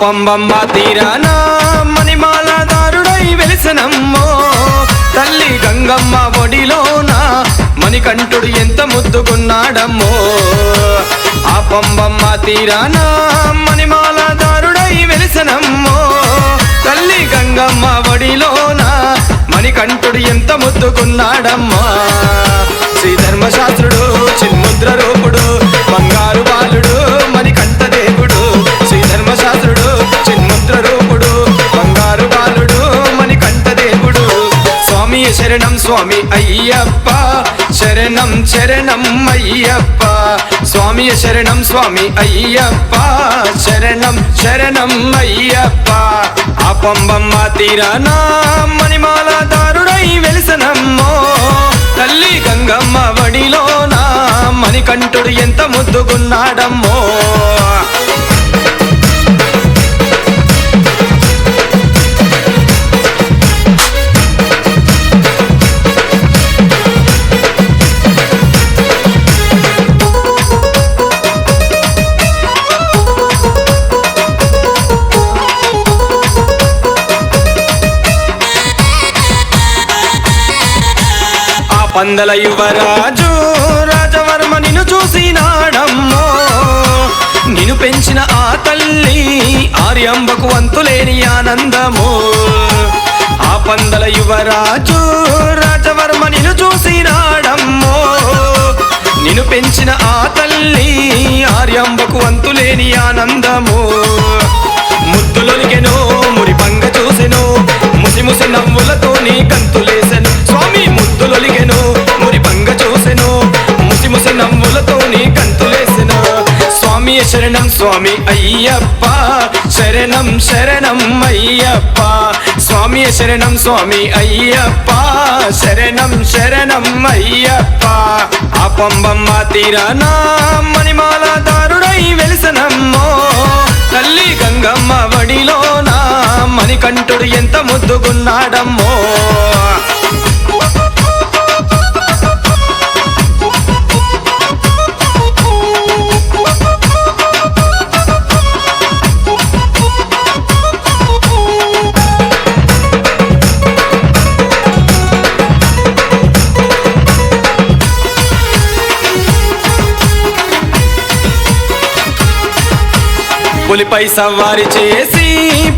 పంబమ్మ తీరాన మణిమాలదారుడై వెలిసెనమ్మో తల్లి గంగమ్మ ఒడిలోన మణికంఠుడు ఎంత ముద్దుకున్నాడమ్మో ఆ పంబమ్మ తీరాన మణిమాలదారుడై వెలిసెనమ్మో తల్లి గంగమ్మ ఒడిలోన మణికంఠుడు ఎంత ముద్దుకున్నాడమ్మా శ్రీ ధర్మశాస్త్రుడు చిన్ముద్ర రూపుడు బంగారు బాలుడు మణికంఠ దేవుడు శ్రీ ధర్మశాస్త్రుడు చిన్ముద్ర రూపుడు బంగారు బాలుడు మణికంఠ దేవుడు స్వామి శరణం స్వామి అయ్యప్ప శరణం శరణం అయ్యప్ప స్వామి శరణం స్వామి అయ్యప్ప శరణం శరణం అయ్యప్ప ఆ పంబమ్మ తీరాన మణిమాలదారుడై వెలిసెనమ్మో తల్లి గంగమ్మ వడిలోన మణికంఠుడు ఎంత ముద్దుగున్నాడమ్మో పందల యువరాజు రాజవర్మ నిన్ను చూసినాడమ్మో నిన్ను పెంచిన ఆ తల్లి ఆర్యంబకు వంతులేని ఆనందము ఆ పందల యువరాజు రాజవర్మ నిన్ను చూసినాడమ్మో నిన్ను పెంచిన ఆ తల్లి ఆర్యంబకు వంతులేని ఆనందము ముద్దులొలికెను మురి పంగ చూసెను ముసి ముసి నవ్వులతో నీ గంతులేసెను స్వామి ముద్దులొలికెను మురి పంగ చూసెను ముసి ముసి నవ్వులతో నీ గంతులేసెను స్వామి శరణం స్వామి అయ్యప్ప శరణం శరణం అయ్యప్ప స్వామి శరణం స్వామి అయ్యప్ప శరణం శరణం అయ్యప్ప ఆ పంబమ్మ తీరాన మణిమాలదారుడై వెలిసెనమ్మో తల్లి గంగమ్మ వడిలోన మణికంఠుడు ఎంత ముద్దుగున్నాడమ్మో పులిపై సవారి చేసి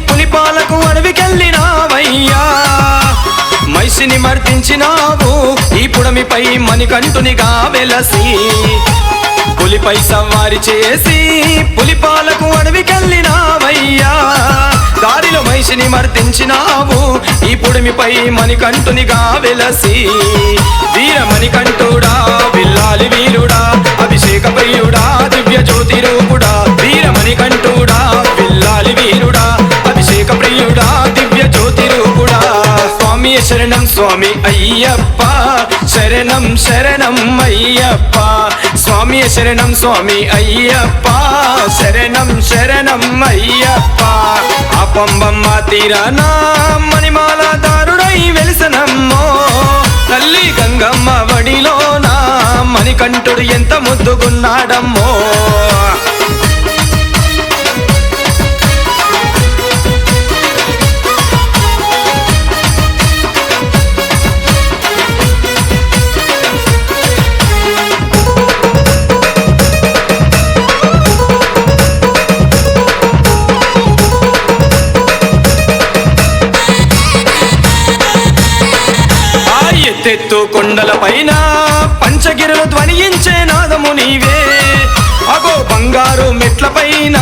పులిపాలకు అడవికెళ్ళినావయ్యా మైసిని మర్దించినావు ఈ పుడమిపై మణికంఠునిగా వెలసి పులిపై సవారి చేసి పులిపాలకు అడవికెళ్ళినావయ్యా దారిలో మైసిని మర్దించినావు ఈ పుడమిపై మణికంఠునిగా వెలసి వీర మణికంఠుడా విల్లాలి వీరుడా అభిషేక ప్రియుడా దివ్య జ్యోతి రూపుడా వీర మణికంఠుడా విల్లాలి వీరుడా అభిషేక ప్రియుడా దివ్య జ్యోతి రూపుడా స్వామి శరణం స్వామి అయ్యప్ప శరణం శరణం అయ్యప్ప స్వామి శరణం స్వామి అయ్యప్ప శరణం శరణం అయ్యప్ప ఆ పంబమ్మ తీరాన మణిమాలదారుడై వెలిసెనమ్మో తల్లి గంగమ్మ వడిలోన మణికంఠుడు ఎంత ముద్దుగున్నాడమ్మో ఎత్తెత్తు కొండల పైన పంచగిరులు ధ్వనించే నాదము నీవే అగో బంగారు మెట్ల పైన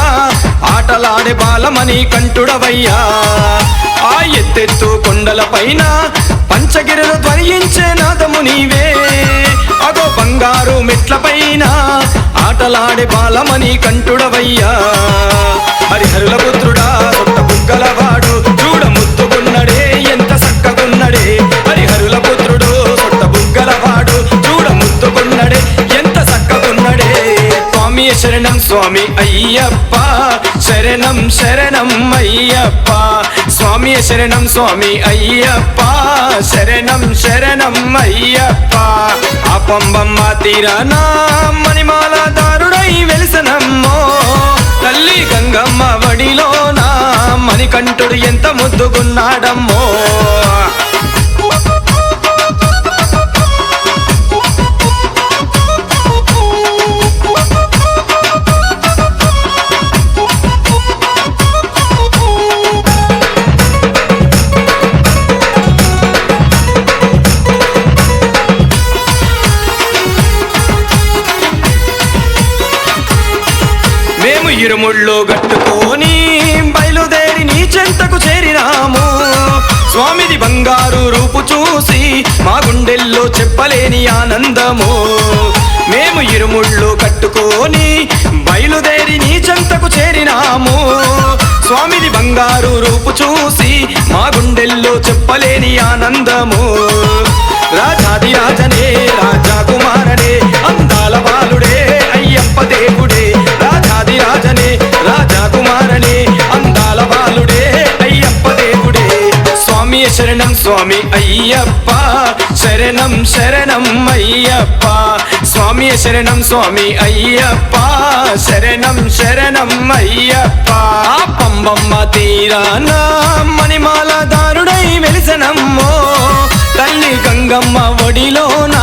ఆటలాడే బాలమణి కంఠుడవయ్యా ఆ ఎత్తెత్తు కొండల పైన పంచగిరులు ధ్వనించే నాదము నీవే అగో బంగారు మెట్ల పైన ఆటలాడే బాలమణి కంఠుడవయ్యా హరిహరుల పుత్రుడా సొట్ట బుగ్గలవాడు చూడ ముద్దుకున్నడే ఎంత సక్కగున్నడే హరిహరుల పుత్రుడు సొట్ట బుగ్గలవాడు చూడ ముద్దుకున్నడే ఎంత సక్కగున్నడే స్వామి శరణం స్వామి అయ్యప్ప శరణం శరణం అయ్యప్ప స్వామి శరణం స్వామి అయ్యప్ప శరణం శరణం అయ్యప్ప ఆ పంబమ్మ తీరాన మణిమాలదారుడై వెలిసెనమ్మో తల్లి గంగమ్మ వడిలోన మణికంఠుడు ఎంత ముద్దుగున్నాడమ్మో. మేము ఇరుముళ్ళు గట్టుకొని బయలుదేరి నీ చెంతకు చేరినాము. స్వామిది బంగారు రూపు చూసి మా గుండెల్లో చెప్పలేని ఆనందము. మేము ఇరుముళ్ళు కట్టుకొని బయలుదేరి నీ చెంతకు చేరినాము. స్వామిది బంగారు రూపు చూసి మా గుండెల్లో చెప్పలేని ఆనందము. రాజాది రాజనే రాజా కుమారనే అందాల బాలుడే అయ్యప్ప దేవుడే. రాజాది రాజనే రాజా కుమారనే అందాల బాలుడే అయ్యప్ప దేవుడే. స్వామి శరణం స్వామి అయ్యప్ప శరణం శరణం అయ్యప్ప. స్వామి శరణం స్వామి అయ్యప్ప శరణం శరణం అయ్యప్ప. ఆ పంబమ్మ తీరాన మణిమాల దారుడై వెలిసనమ్మో. తల్లి గంగమ్మ ఒడిలోన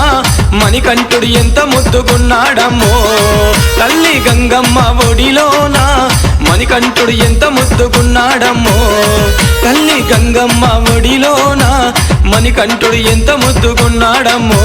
మణికంఠుడు ఎంత ముద్దుగున్నాడమ్మో. తల్లి గంగమ్మ ఒడిలోన మణికంఠుడు ఎంత ముద్దుగున్నాడమ్మో. తల్లి గంగమ్మ ఒడిలోన మణికంఠుడు ఎంత ముద్దుగున్నాడమ్మో.